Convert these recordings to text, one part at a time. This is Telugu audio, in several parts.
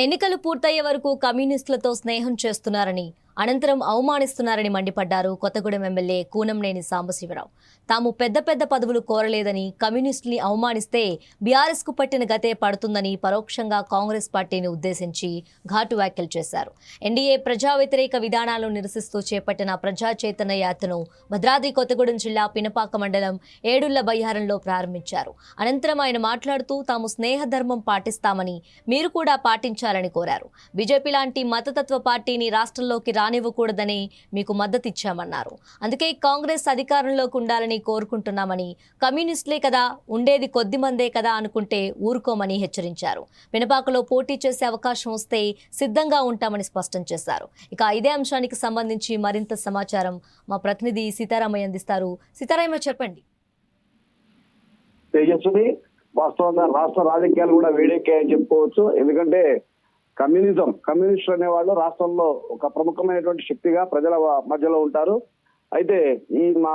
ఎన్నికలు పూర్తయ్యే వరకు కమ్యూనిస్టులతో స్నేహం చేస్తున్నారని అనంతరం అవమానిస్తున్నారని మండిపడ్డారు కొత్తగూడెం ఎమ్మెల్యే కూనంనేని సాంబశివరావు. తాము పెద్ద పెద్ద పదవులు కోరలేదని, కమ్యూనిస్టుల్ని అవమానిస్తే బీఆర్ఎస్ కు పట్టిన గతే పడుతుందని పరోక్షంగా కాంగ్రెస్ పార్టీని ఉద్దేశించి ఘాటు వ్యాఖ్యలు చేశారు. ఎన్డీఏ ప్రజా వ్యతిరేక విధానాలను నిరసిస్తూ చేపట్టిన ప్రజా చైతన్య యాత్రను భద్రాద్రి కొత్తగూడెం జిల్లా పినపాక మండలం ఏడుళ్ల బయ్యారంలో ప్రారంభించారు. అనంతరం ఆయన మాట్లాడుతూ తాము స్నేహధర్మం పాటిస్తామని, మీరు కూడా పాటించాలని కోరారు. బీజేపీ లాంటి మతతత్వ పార్టీని రాష్ట్రంలోకి రానివ్వకూడదని మీకు మద్దతిచ్చామన్నారు. అందుకే కాంగ్రెస్ అధికారంలోకి ఉండాలని కోరుకుంటున్నామని, కమ్యూనిస్టులే కదా ఉండేది కొద్ది మందే కదా అనుకుంటే ఊరుకోమని హెచ్చరించారు. పినపాకలో పోటీ చేసే అవకాశం వస్తే సిద్ధంగా ఉంటామని స్పష్టం చేశారు. ఇక ఇదే అంశానికి సంబంధించి మరింత సమాచారం మా ప్రతినిధి సీతారామయ్య అందిస్తారు. సీతారామయ్య, చెప్పండి. తేజస్వి, వాస్తవంగా రాష్ట్ర రాజకీయాలు కూడా వేడెక్కాయని చెప్పుకోవచ్చు. ఎందుకంటే కమ్యూనిస్టులు అనేవాళ్ళు రాష్ట్రంలో ఒక ప్రముఖమైనటువంటి శక్తిగా ప్రజల మధ్యలో ఉంటారు. అయితే ఈ మా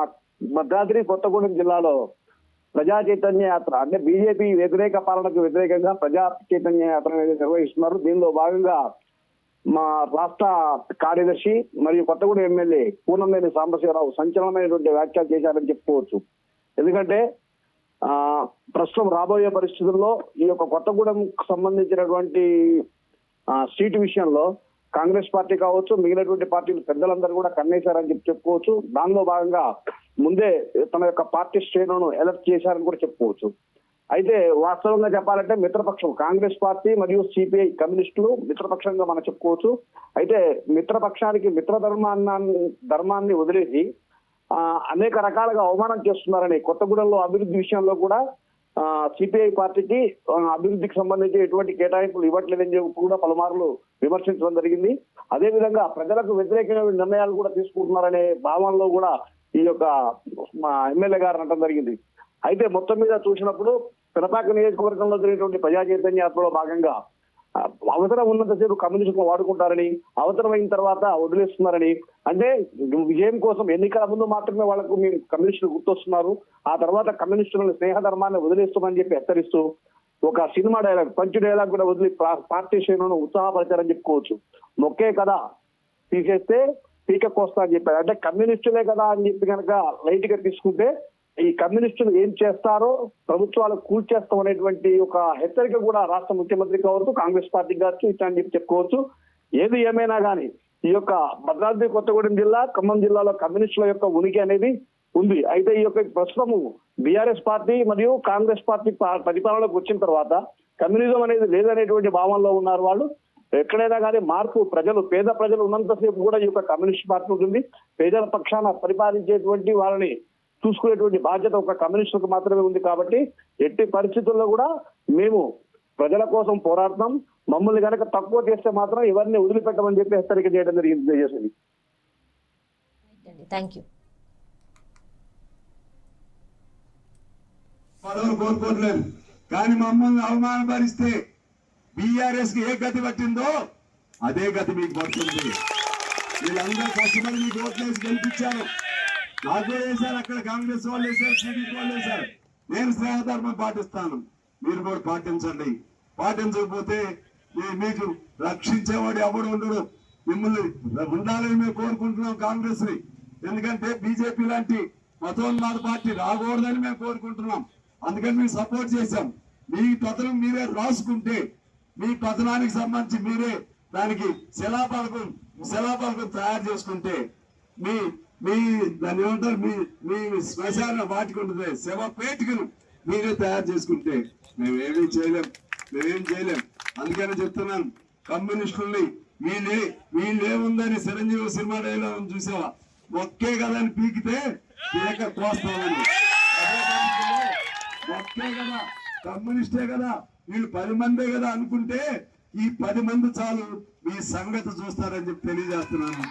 భద్రాద్రి కొత్తగూడెం జిల్లాలో ప్రజా చైతన్య యాత్ర అంటే బీజేపీ వ్యతిరేక పాలనకు వ్యతిరేకంగా ప్రజా చైతన్య యాత్ర అనేది నిర్వహిస్తున్నారు. దీనిలో భాగంగా మా రాష్ట్ర కార్యదర్శి మరియు కొత్తగూడెం ఎమ్మెల్యే కూనంనేని సాంబశివరావు సంచలనమైనటువంటి వ్యాఖ్యలు చేశారని చెప్పుకోవచ్చు. ఎందుకంటే ప్రస్తుతం రాబోయే పరిస్థితుల్లో ఈ యొక్క కొత్తగూడెం సంబంధించినటువంటి సీటు విషయంలో కాంగ్రెస్ పార్టీ కావచ్చు, మిగిలినటువంటి పార్టీలు పెద్దలందరూ కూడా కన్నేశారని చెప్పుకోవచ్చు. దానిలో భాగంగా ముందే తన యొక్క పార్టీ శ్రేణులను అలర్ట్ చేశారని కూడా చెప్పుకోవచ్చు. అయితే వాస్తవంగా చెప్పాలంటే మిత్రపక్షం కాంగ్రెస్ పార్టీ మరియు సిపిఐ కమ్యూనిస్టులు మిత్రపక్షంగా మనం చెప్పుకోవచ్చు. అయితే మిత్రపక్షానికి ధర్మాన్ని వదిలేసి అనేక రకాలుగా అవమానం చేస్తున్నారని కొత్తగూడెంలో అభివృద్ధి విషయంలో కూడా సిపిఐ పార్టీకి అభివృద్ధికి సంబంధించి ఎటువంటి కేటాయింపులు ఇవ్వట్లేదని చెప్పి కూడా పలుమార్లు విమర్శించడం జరిగింది. అదే విధంగా ప్రజలకు వ్యతిరేకమైన నిర్ణయాలు కూడా తీసుకుంటున్నారనే భావనలో కూడా ఈ యొక్క ఎమ్మెల్యే గారు అనడం జరిగింది. అయితే మొత్తం మీద చూసినప్పుడు పినపాక నియోజకవర్గంలో జరిగినటువంటి ప్రజా చైతన్య యాత్రలో భాగంగా అవసరం ఉన్నంతసేపు కమ్యూనిస్టులు వాడుకుంటారని, అవసరమైన తర్వాత వదిలేస్తున్నారని, అంటే విజయం కోసం ఎన్నికల ముందు మాత్రమే వాళ్లకు మీరు కమ్యూనిస్టులు గుర్తొస్తున్నారు, ఆ తర్వాత కమ్యూనిస్టులను స్నేహధర్మాన్ని వదిలేస్తామని చెప్పి హెచ్చరిస్తూ ఒక సినిమా డైలాగ్, పంచు డైలాగ్ కూడా వదిలి పార్టీ శ్రేణులను ఉత్సాహపరిచారని చెప్పుకోవచ్చు. మొక్కే కదా తీసేస్తే పీక కోస్తా అని చెప్పారు. అంటే కమ్యూనిస్టులే కదా అని చెప్పి కనుక లైట్ గా తీసుకుంటే ఈ కమ్యూనిస్టులు ఏం చేస్తారో ప్రభుత్వాలు కూల్చేస్తాం అనేటువంటి ఒక హెచ్చరిక కూడా రాష్ట్ర ముఖ్యమంత్రి కావచ్చు, కాంగ్రెస్ పార్టీ కావచ్చు ఇట్లా చెప్పుకోవచ్చు. ఏది ఏమైనా కానీ ఈ యొక్క భద్రాద్రి కొత్తగూడెం జిల్లా, ఖమ్మం జిల్లాలో కమ్యూనిస్టుల యొక్క ఉనికి అనేది ఉంది. అయితే ఈ యొక్క ప్రస్తుతము బీఆర్ఎస్ పార్టీ మరియు కాంగ్రెస్ పార్టీ పరిపాలనలోకి వచ్చిన తర్వాత కమ్యూనిజం అనేది లేదనేటువంటి భావనలో ఉన్నారు వాళ్ళు. ఎక్కడైనా కానీ మార్పు పేద ప్రజలు ఉన్నంతసేపు కూడా ఈ యొక్క కమ్యూనిస్ట్ పార్టీ ఉంటుంది. పేదల పక్షాన పరిపాలించేటువంటి వాళ్ళని చూసుకునేటువంటి బాధ్యత ఒక కమ్యూనిస్టులకు మాత్రమే ఉంది. కాబట్టి ఎట్టి పరిస్థితుల్లో కూడా మేము ప్రజల కోసం పోరాడతాం, మమ్మల్ని కనుక తక్కువ చేస్తే మాత్రం ఎవరిని వదిలిపెట్టమని చెప్పి హెచ్చరిక చేయడం జరిగింది. కోరుకోవట్లేదు, కానీ మమ్మల్ని అవమానపరిస్తే బీఆర్ఎస్ కి ఏ గతి పట్టిందో అదే గతి మీకు పడుతుంది. వీళ్ళందరూ కష్టపడి మీకు ఓట్లేసి గెలిపించారు. నాకు వేశారు, అక్కడ కాంగ్రెస్ వాళ్ళు వేశారు, టీడీపీ వాళ్ళు వేశారు. నేను స్నేహధర్మం పాటిస్తాను, మీరు కూడా పాటించండి. పాటించకపోతే మీకు రక్షించేవాడు ఎవడు ఉండడు. మిమ్మల్ని ఉండాలని మేము కోరుకుంటున్నాం కాంగ్రెస్ ని. ఎందుకంటే బీజేపీ లాంటి మతోన్మాద పార్టీ రాకూడదని మేము కోరుకుంటున్నాం. అందుకని మేము సపోర్ట్ చేశాం. మీ పతనం మీరే రాసుకుంటే, మీ పతనానికి సంబంధించి మీరే దానికి శిలాపలకం తయారు చేసుకుంటే, మీ దాన్ని ఏమంటారు, మీ శ్మశాన వాటికి ఉంటుంది శవ పేటికను మీరే తయారు చేసుకుంటే మేమేం చేయలేం. అందుకని చెప్తున్నాను, కమ్యూనిస్టుల్ని వీళ్ళేముందని చిరంజీవి సినిమా డైలాగ్ చూసావా, ఒక్కే కదా అని పీకితే ఏక కోస్తామని. ఒక్కే కదా, కమ్యూనిస్టే కదా, వీళ్ళు 10 మందే కదా అనుకుంటే ఈ 10 మంది చాలు మీ సంగతి చూస్తారని చెప్పి తెలియజేస్తున్నాను.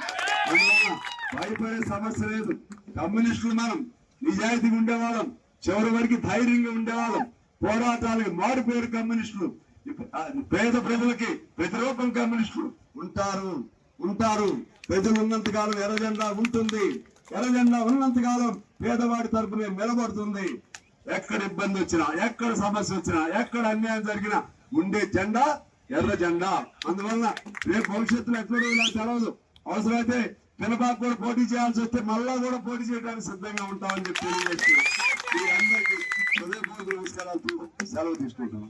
భయపడే సమస్య లేదు. కమ్యూనిస్టులు మనం నిజాయితీగా ఉండేవాళ్ళం, చివరి వరకు ధైర్యంగా ఉండేవాళ్ళం. పోరాటాలకు మారిపోయారు కమ్యూనిస్టులు. పేద ప్రజలకి ప్రతిరూపం కమ్యూనిస్టులు ఉంటారు. ప్రజలు ఉన్నంత కాలం ఎర్రజెండా ఉంటుంది. ఎర్రజెండా ఉన్నంత కాలం పేదవాడి తరపున నిలబడుతుంది. ఎక్కడ ఇబ్బంది వచ్చినా, ఎక్కడ సమస్య వచ్చినా, ఎక్కడ అన్యాయం జరిగినా ఉండే జెండా ఎర్ర జెండా. అందువల్ల రేపు భవిష్యత్తులో ఎట్లా నాకు తెలియదు, అవసరమైతే పినపాకు కూడా పోటీ చేయాల్సి వస్తే మళ్ళా కూడా పోటీ చేయడానికి సిద్ధంగా ఉంటామని చెప్పి తెలియజేస్తున్నాం. మీ అందరికీ హృదయపూర్వక నమస్కారాలతో సెలవు తీసుకుంటాం.